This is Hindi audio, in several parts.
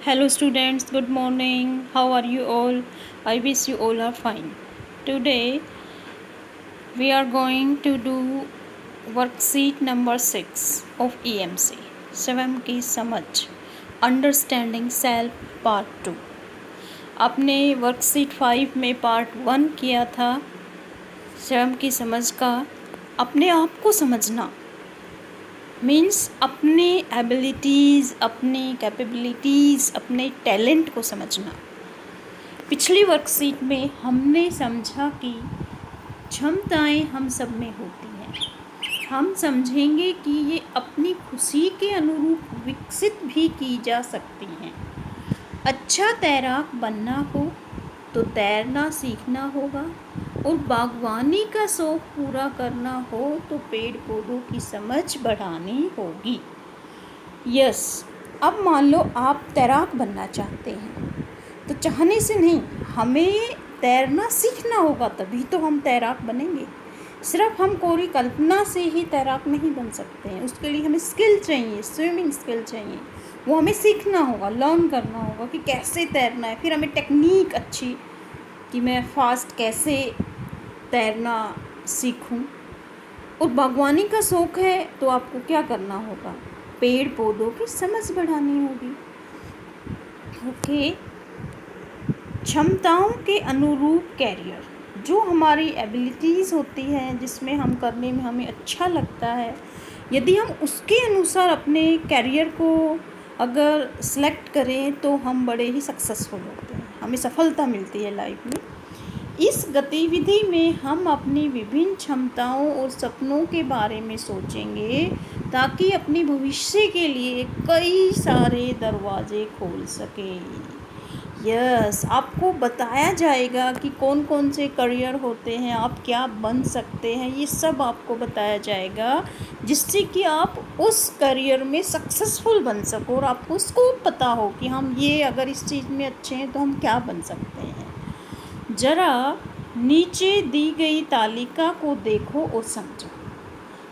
Hello students, good morning. How are you all? I wish you all are fine. Today we are going to do worksheet number 6 of EMC. स्वयं की समझ अंडरस्टैंडिंग सेल्फ पार्ट 2. आपने वर्कशीट 5 में पार्ट 1 किया था स्वयं की समझ का अपने आप को समझना मीन्स अपने एबिलिटीज़, अपनी कैपेबिलिटीज़, अपने टैलेंट को समझना. पिछली वर्कशीट में हमने समझा कि क्षमताएं हम सब में होती हैं. हम समझेंगे कि ये अपनी खुशी के अनुरूप विकसित भी की जा सकती हैं. अच्छा तैराक बनना हो तो तैरना सीखना होगा और बागवानी का शौक़ पूरा करना हो तो पेड़ पौधों की समझ बढ़ानी होगी. यस, अब मान लो आप तैराक बनना चाहते हैं तो चाहने से नहीं, हमें तैरना सीखना होगा, तभी तो हम तैराक बनेंगे. सिर्फ हम कोरी कल्पना से ही तैराक नहीं बन सकते हैं. उसके लिए हमें स्किल चाहिए, स्विमिंग स्किल चाहिए. वो हमें सीखना होगा, लर्न करना होगा कि कैसे तैरना है. फिर हमें टेक्निक अच्छी कि मैं फास्ट कैसे तैरना सीखूं. और बागवानी का शौक़ है तो आपको क्या करना होगा, पेड़ पौधों की समझ बढ़ानी होगी. ओके. क्षमताओं के अनुरूप कैरियर, जो हमारी एबिलिटीज़ होती हैं, जिसमें हम करने में हमें अच्छा लगता है, यदि हम उसके अनुसार अपने कैरियर को अगर सेलेक्ट करें तो हम बड़े ही सक्सेसफुल होते हैं, हमें सफलता मिलती है लाइफ में. इस गतिविधि में हम अपनी विभिन्न क्षमताओं और सपनों के बारे में सोचेंगे ताकि अपनी भविष्य के लिए कई सारे दरवाजे खोल सकें. यस, आपको बताया जाएगा कि कौन कौन से करियर होते हैं, आप क्या बन सकते हैं. ये सब आपको बताया जाएगा जिससे कि आप उस करियर में सक्सेसफुल बन सको और आपको उसको पता हो कि हम ये अगर इस चीज़ में अच्छे हैं तो हम क्या बन सकते हैं. ज़रा नीचे दी गई तालिका को देखो और समझो.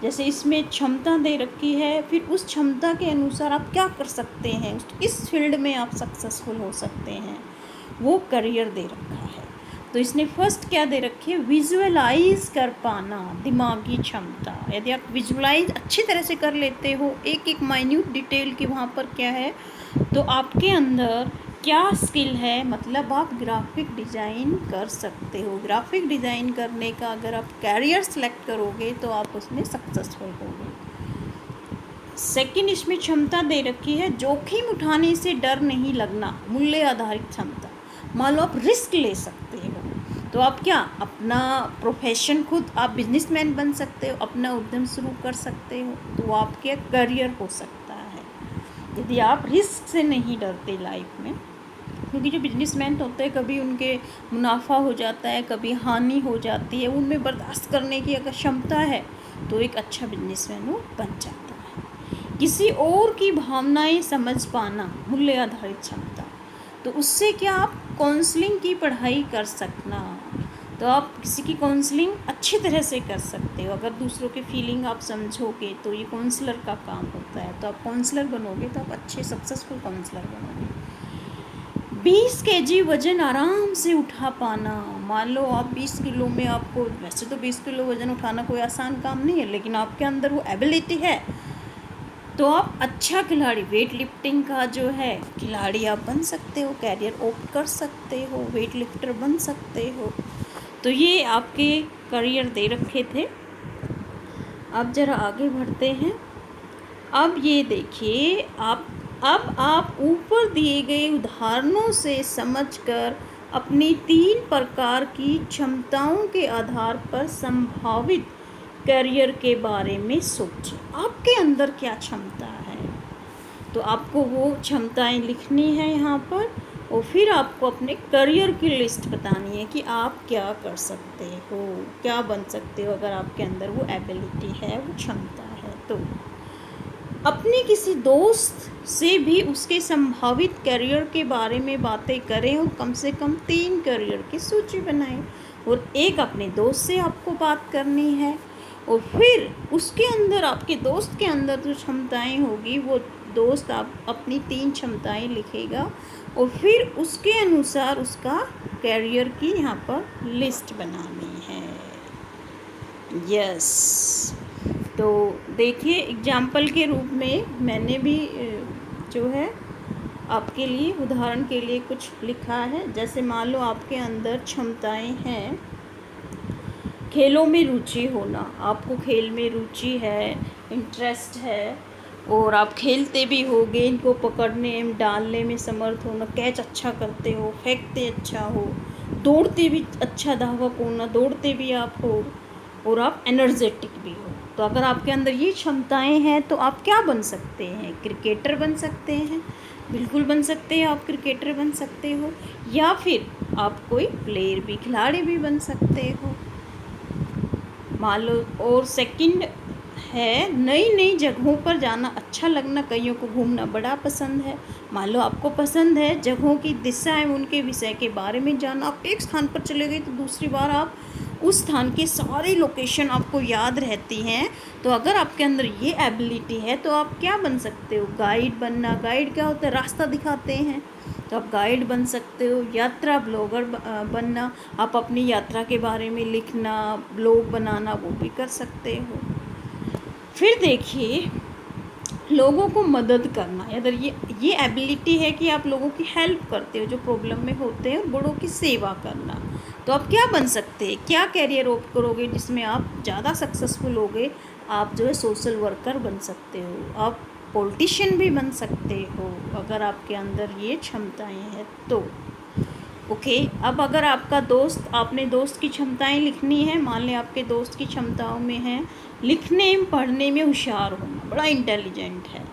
जैसे इसमें क्षमता दे रखी है, फिर उस क्षमता के अनुसार आप क्या कर सकते हैं, इस फील्ड में आप सक्सेसफुल हो सकते हैं, वो करियर दे रखा है. तो इसने फर्स्ट क्या दे रखी है, विजुअलाइज कर पाना, दिमागी क्षमता. यदि आप विजुअलाइज अच्छी तरह से कर लेते हो, एक एक माइन्यूट डिटेल की वहाँ पर क्या है, तो आपके अंदर क्या स्किल है, मतलब आप ग्राफिक डिज़ाइन कर सकते हो. ग्राफिक डिज़ाइन करने का अगर आप कैरियर सेलेक्ट करोगे तो आप उसमें सक्सेसफुल होगे. सेकंड इसमें क्षमता दे रखी है, जोखिम उठाने से डर नहीं लगना, मूल्य आधारित क्षमता. मान लो आप रिस्क ले सकते हो तो आप क्या अपना प्रोफेशन खुद आप बिजनेसमैन बन सकते हो, अपना उद्यम शुरू कर सकते हो, तो वो आपके करियर हो सकता है यदि आप रिस्क से नहीं डरते लाइफ में. क्योंकि जो बिजनेसमैन होते हैं कभी उनके मुनाफा हो जाता है, कभी हानि हो जाती है, उनमें बर्दाश्त करने की अगर क्षमता है तो एक अच्छा बिजनेसमैन वो बन जाता है. किसी और की भावनाएं समझ पाना, मूल्य आधारित क्षमता. तो उससे क्या आप काउंसलिंग की पढ़ाई कर सकना, तो आप किसी की काउंसलिंग अच्छी तरह से कर सकते हो. अगर दूसरों के फीलिंग आप समझोगे तो ये काउंसलर का काम होता है. तो आप काउंसलर बनोगे तो आप अच्छे सक्सेसफुल काउंसलर बनोगे. 20 kg वज़न आराम से उठा पाना. मान लो आप 20 किलो में, आपको वैसे तो 20 किलो वज़न उठाना कोई आसान काम नहीं है, लेकिन आपके अंदर वो एबिलिटी है तो आप अच्छा खिलाड़ी, वेट लिफ्टिंग का जो है खिलाड़ी आप बन सकते हो, कैरियर ऑप्ट कर सकते हो, वेट लिफ्टर बन सकते हो. तो ये आपके करियर दे रखे थे. अब ज़रा आगे बढ़ते हैं. अब ये देखिए, अब आप ऊपर दिए गए उदाहरणों से समझकर अपनी 3 प्रकार की क्षमताओं के आधार पर संभावित करियर के बारे में सोचें. आपके अंदर क्या क्षमता है, तो आपको वो क्षमताएं लिखनी है यहाँ पर और फिर आपको अपने करियर की लिस्ट बतानी है कि आप क्या कर सकते हो, क्या बन सकते हो अगर आपके अंदर वो एबिलिटी है, वो क्षमता है. तो अपने किसी दोस्त से भी उसके संभावित करियर के बारे में बातें करें और कम से कम 3 करियर की सूची बनाएं. और एक अपने दोस्त से आपको बात करनी है और फिर उसके अंदर, आपके दोस्त के अंदर जो क्षमताएं होगी वो दोस्त आप अपनी 3 क्षमताएं लिखेगा और फिर उसके अनुसार उसका कैरियर की यहाँ पर लिस्ट बनानी है। यस, तो देखिए एग्जाम्पल के रूप में मैंने भी जो है आपके लिए उदाहरण के लिए कुछ लिखा है। जैसे मान लो आपके अंदर क्षमताएं हैं, खेलों में रुचि होना, आपको खेल में रुचि है, इंटरेस्ट है और आप खेलते भी होगे, इनको पकड़ने में डालने में समर्थ होना, कैच अच्छा करते हो, फेंकते अच्छा हो, दौड़ते भी अच्छा धावक होना, दौड़ते भी आप हो और आप एनर्जेटिक भी हो। तो अगर आपके अंदर ये क्षमताएं हैं तो आप क्या बन सकते हैं? क्रिकेटर बन सकते हैं, बिल्कुल बन सकते हैं, आप क्रिकेटर बन सकते हो, या फिर आप कोई प्लेयर भी, खिलाड़ी भी बन सकते हो मान लो। और सेकंड है नई नई जगहों पर जाना अच्छा लगना, कईयों को घूमना बड़ा पसंद है। मान लो आपको पसंद है जगहों की दिशा एवं उनके विषय के बारे में जानना, आप एक स्थान पर चले गए तो दूसरी बार आप उस स्थान के सारे लोकेशन आपको याद रहती हैं। तो अगर आपके अंदर ये एबिलिटी है तो आप क्या बन सकते हो? गाइड बनना। गाइड क्या होता है? रास्ता दिखाते हैं, तो आप गाइड बन सकते हो। यात्रा ब्लॉगर बनना, आप अपनी यात्रा के बारे में लिखना, ब्लॉग बनाना, वो भी कर सकते हो। फिर देखिए लोगों को मदद करना, अगर ये एबिलिटी है कि आप लोगों की हेल्प करते हो जो प्रॉब्लम में होते हैं, और बड़ों की सेवा करना, तो आप क्या बन सकते हैं? क्या कैरियर ऑप्ट करोगे जिसमें आप ज़्यादा सक्सेसफुल होगे? आप जो है सोशल वर्कर बन सकते हो, आप पॉलिटिशियन भी बन सकते हो अगर आपके अंदर ये क्षमताएं हैं तो। ओके, अब अगर आपका दोस्त, आपने दोस्त की क्षमताएं लिखनी है, मान लें आपके दोस्त की क्षमताओं में है लिखने पढ़ने में होशियार होना, बड़ा इंटेलिजेंट है,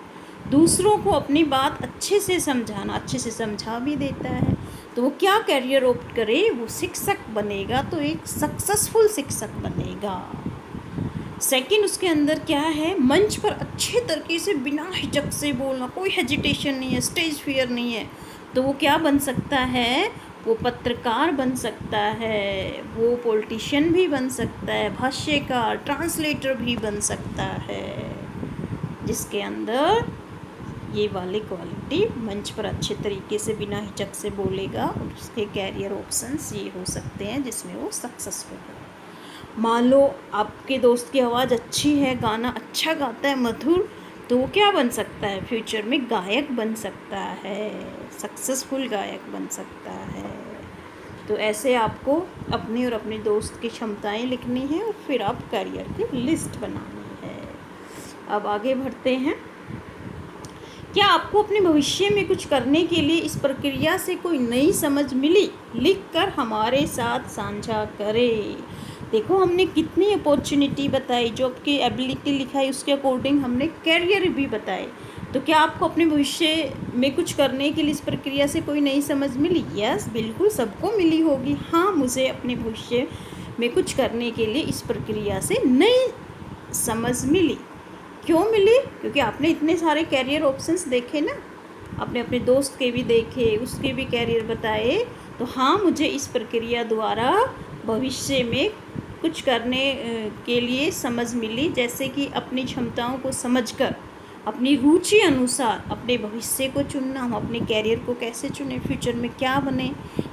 दूसरों को अपनी बात अच्छे से समझाना, अच्छे से समझा भी देता है, तो वो क्या कैरियर ऑप्ट करे? वो शिक्षक बनेगा, तो एक सक्सेसफुल शिक्षक बनेगा। सेकंड उसके अंदर क्या है? मंच पर अच्छे तरीके से बिना हिचक से बोलना, कोई हेजिटेशन नहीं है, स्टेज फियर नहीं है, तो वो क्या बन सकता है? वो पत्रकार बन सकता है, वो पॉलिटिशियन भी बन सकता है, भाष्यकार, ट्रांसलेटर भी बन सकता है, जिसके अंदर ये वाली क्वालिटी, मंच पर अच्छे तरीके से बिना हिचक से बोलेगा, और उसके कैरियर ऑप्शंस ये हो सकते हैं जिसमें वो सक्सेसफुल हो। मान लो आपके दोस्त की आवाज़ अच्छी है, गाना अच्छा गाता है, मधुर, तो वो क्या बन सकता है? फ्यूचर में गायक बन सकता है, सक्सेसफुल गायक बन सकता है। तो ऐसे आपको अपनी और अपने दोस्त की क्षमताएं लिखनी है और फिर आप करियर की लिस्ट बनानी है। अब आगे बढ़ते हैं। क्या आपको अपने भविष्य में कुछ करने के लिए इस प्रक्रिया से कोई नई समझ मिली? लिखकर हमारे साथ साझा करें। देखो हमने कितनी अपॉर्चुनिटी बताई, जो आपकी एबिलिटी लिखाई उसके अकॉर्डिंग हमने कैरियर भी बताए। तो क्या आपको अपने भविष्य में कुछ करने के लिए इस प्रक्रिया से कोई नई समझ मिली? यस, बिल्कुल सबको मिली होगी। हाँ, मुझे अपने भविष्य में कुछ करने के लिए इस प्रक्रिया से नई समझ मिली। क्यों मिली? क्योंकि आपने इतने सारे कैरियर ऑप्शंस देखे ना, आपने अपने दोस्त के भी देखे, उसके भी कैरियर बताए, तो हाँ मुझे इस प्रक्रिया द्वारा भविष्य में कुछ करने के लिए समझ मिली। जैसे कि अपनी क्षमताओं को समझकर अपनी रुचि अनुसार अपने भविष्य को चुनना, हम अपने कैरियर को कैसे चुने, फ्यूचर में क्या बने,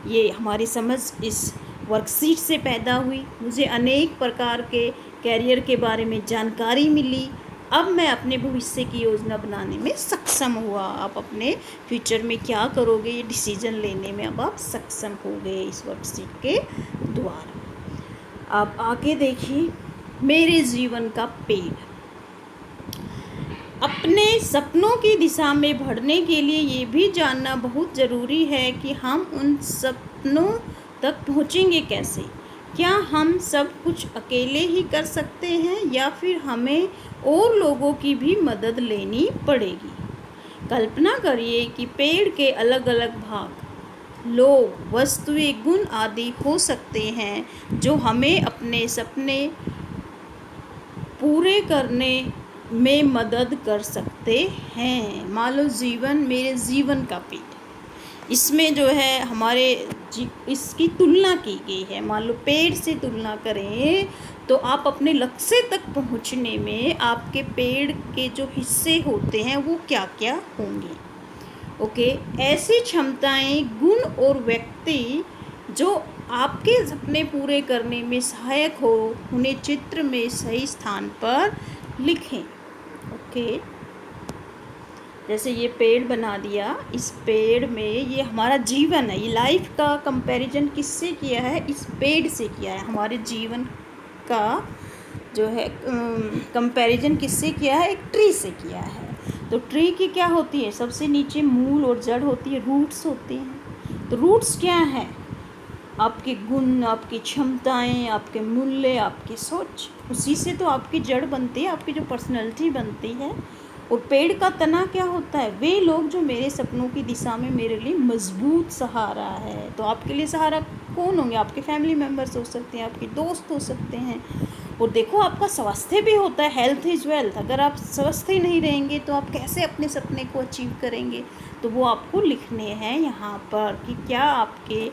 ये हमारी समझ इस वर्कशीट से पैदा हुई। मुझे अनेक प्रकार के कैरियर के बारे में जानकारी मिली। अब मैं अपने भविष्य की योजना बनाने में सक्षम हुआ। आप अपने फ्यूचर में क्या करोगे ये डिसीजन लेने में अब आप सक्षम हो गए इस वर्कशीट के द्वारा। अब आगे देखिए, मेरे जीवन का पेड़। अपने सपनों की दिशा में बढ़ने के लिए ये भी जानना बहुत ज़रूरी है कि हम उन सपनों तक पहुँचेंगे कैसे। क्या हम सब कुछ अकेले ही कर सकते हैं या फिर हमें और लोगों की भी मदद लेनी पड़ेगी? कल्पना करिए कि पेड़ के अलग अलग भाग, लोग, वस्तुएं, गुण आदि हो सकते हैं जो हमें अपने सपने पूरे करने में मदद कर सकते हैं। मान लो जीवन, मेरे जीवन का पेड़, इसमें जो है हमारे इसकी तुलना की गई है। मान लो पेड़ से तुलना करें तो आप अपने लक्ष्य तक पहुंचने में आपके पेड़ के जो हिस्से होते हैं वो क्या क्या होंगे। ओके, ऐसी क्षमताएं, गुण और व्यक्ति जो आपके सपने पूरे करने में सहायक हो, उन्हें चित्र में सही स्थान पर लिखें। ओके, जैसे ये पेड़ बना दिया, इस पेड़ में ये हमारा जीवन है। ये लाइफ का कंपैरिजन किससे किया है? इस पेड़ से किया है। हमारे जीवन का जो है कंपैरिजन किससे किया है? एक ट्री से किया है। तो ट्री की क्या होती है? सबसे नीचे मूल और जड़ होती है, रूट्स होती हैं। तो रूट्स क्या है? आपके गुण, आपकी क्षमताएं, आपके मूल्य, आपकी सोच, उसी से तो आपकी जड़ बनती है, आपकी जो पर्सनैलिटी बनती है। और पेड़ का तना क्या होता है? वे लोग जो मेरे सपनों की दिशा में मेरे लिए मजबूत सहारा है। तो आपके लिए सहारा कौन होंगे? आपके फैमिली मेम्बर्स हो सकते हैं, आपके दोस्त हो सकते हैं। और देखो, आपका स्वास्थ्य भी होता है, हेल्थ इज़ वेल्थ। अगर आप स्वस्थ ही नहीं रहेंगे तो आप कैसे अपने सपने को अचीव करेंगे? तो वो आपको लिखने हैं यहाँ पर कि क्या आपके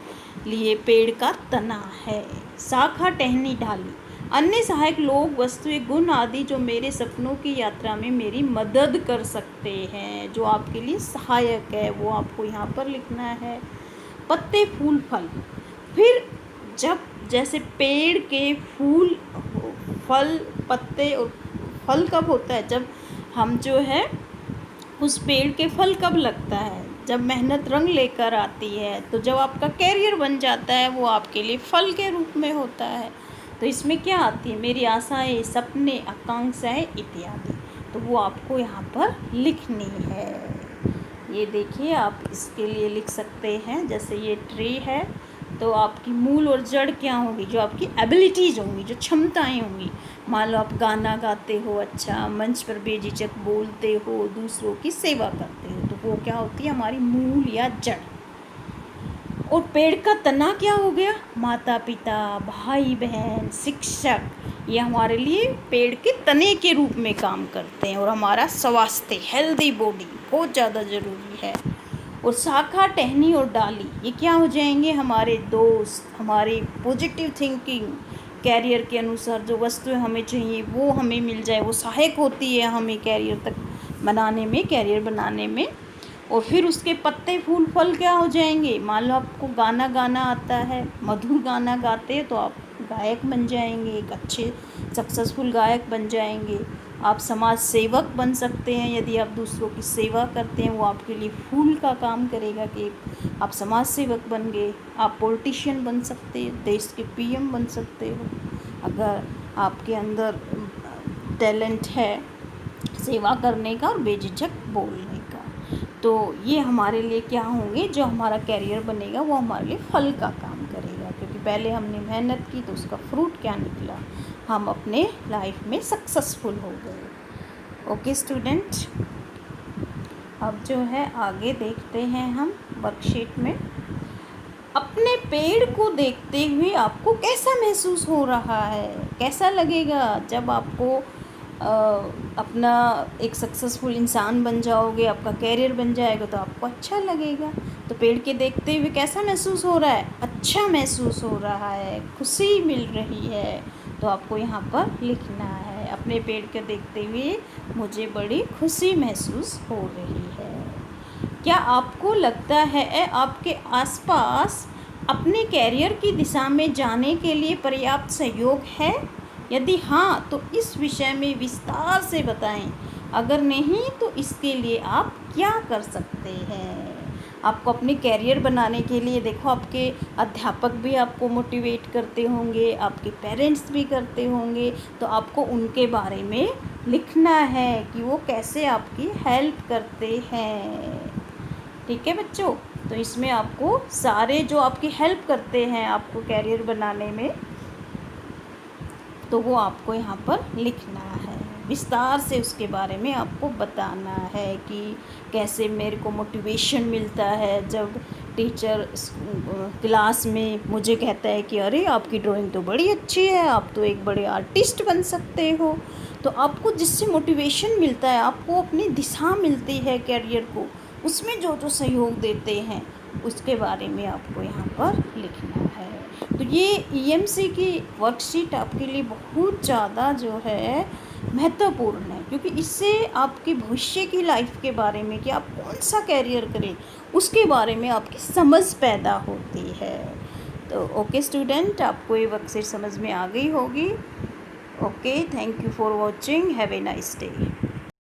लिए पेड़ का तना है। शाखा, टहनी, डाली, अन्य सहायक लोग, वस्तुएं, गुण आदि जो मेरे सपनों की यात्रा में मेरी मदद कर सकते हैं, जो आपके लिए सहायक है, वो आपको यहाँ पर लिखना है। पत्ते, फूल, फल। फिर जब जैसे पेड़ के फूल, फल, पत्ते और फल कब होता है? जब हम जो है उस पेड़ के फल कब लगता है? जब मेहनत रंग लेकर आती है। तो जब आपका कैरियर बन जाता है वो आपके लिए फल के रूप में होता है। तो इसमें क्या आती है? मेरी आशाएं, सपने, आकांक्षाएं इत्यादि। तो वो आपको यहाँ पर लिखनी है। ये देखिए, आप इसके लिए लिख सकते हैं। जैसे ये ट्री है तो आपकी मूल और जड़ क्या होगी? जो आपकी एबिलिटीज़ होंगी, जो क्षमताएं होंगी। मान लो आप गाना गाते हो, अच्छा मंच पर बेझिझक बोलते हो, दूसरों की सेवा करते हो, तो वो क्या होती है? हमारी मूल या जड़। और पेड़ का तना क्या हो गया? माता पिता, भाई बहन, शिक्षक, ये हमारे लिए पेड़ के तने के रूप में काम करते हैं। और हमारा स्वास्थ्य, हेल्दी बॉडी बहुत ज़्यादा ज़रूरी है। और शाखा, टहनी और डाली, ये क्या हो जाएंगे? हमारे दोस्त, हमारी पॉजिटिव थिंकिंग, कैरियर के अनुसार जो वस्तुएं हमें चाहिए वो हमें मिल जाए, वो सहायक होती है हमें कैरियर तक बनाने में, कैरियर बनाने में। और फिर उसके पत्ते, फूल, फल क्या हो जाएंगे? मान लो आपको गाना गाना आता है, मधुर गाना गाते हैं तो आप गायक बन जाएंगे, एक अच्छे सक्सेसफुल गायक बन जाएंगे। आप समाज सेवक बन सकते हैं। यदि आप दूसरों की सेवा करते हैं, वो आपके लिए फूल का काम करेगा कि आप समाज सेवक बन गए। आप पॉलिटिशियन बन सकते हैं, देश के पीएम बन सकते हो, अगर आपके अंदर टैलेंट है सेवा करने का और बेझिझक बोलने का। तो ये हमारे लिए क्या होंगे? जो हमारा कैरियर बनेगा वो हमारे लिए फल का काम करेगा, क्योंकि पहले हमने मेहनत की तो उसका फ्रूट क्या निकला? हम अपने लाइफ में सक्सेसफुल हो गए। ओके स्टूडेंट, अब जो है आगे देखते हैं हम वर्कशीट में। अपने पेड़ को देखते हुए आपको कैसा महसूस हो रहा है? कैसा लगेगा जब आपको अपना एक सक्सेसफुल इंसान बन जाओगे, आपका कैरियर बन जाएगा तो आपको अच्छा लगेगा। तो पेड़ के देखते हुए कैसा महसूस हो रहा है? अच्छा महसूस हो रहा है, खुशी मिल रही है। तो आपको यहाँ पर लिखना है, अपने पेड़ के देखते हुए मुझे बड़ी खुशी महसूस हो रही है। क्या आपको लगता है आपके आसपास अपने कैरियर की दिशा में जाने के लिए पर्याप्त सहयोग है? यदि हाँ तो इस विषय में विस्तार से बताएं। अगर नहीं तो इसके लिए आप क्या कर सकते हैं? आपको अपने कैरियर बनाने के लिए देखो, आपके अध्यापक भी आपको मोटिवेट करते होंगे, आपके पेरेंट्स भी करते होंगे। तो आपको उनके बारे में लिखना है कि वो कैसे आपकी हेल्प करते हैं। ठीक है बच्चों, तो इसमें आपको सारे जो आपकी हेल्प करते हैं आपको कैरियर बनाने में, तो वो आपको यहाँ पर लिखना है। विस्तार से उसके बारे में आपको बताना है कि कैसे मेरे को मोटिवेशन मिलता है जब टीचर क्लास में मुझे कहता है कि अरे आपकी ड्राइंग तो बड़ी अच्छी है, आप तो एक बड़े आर्टिस्ट बन सकते हो। तो आपको जिससे मोटिवेशन मिलता है, आपको अपनी दिशा मिलती है कैरियर को, उसमें जो जो सहयोग देते हैं उसके बारे में आपको यहाँ पर लिखना है। तो ये ईएमसी की वर्कशीट आपके लिए बहुत ज़्यादा जो है महत्वपूर्ण है, क्योंकि इससे आपके भविष्य की लाइफ के बारे में कि आप कौन सा कैरियर करें उसके बारे में आपकी समझ पैदा होती है। तो ओके स्टूडेंट, आपको ये वर्कशीट समझ में आ गई होगी। Okay, thank you for watching, have a nice day.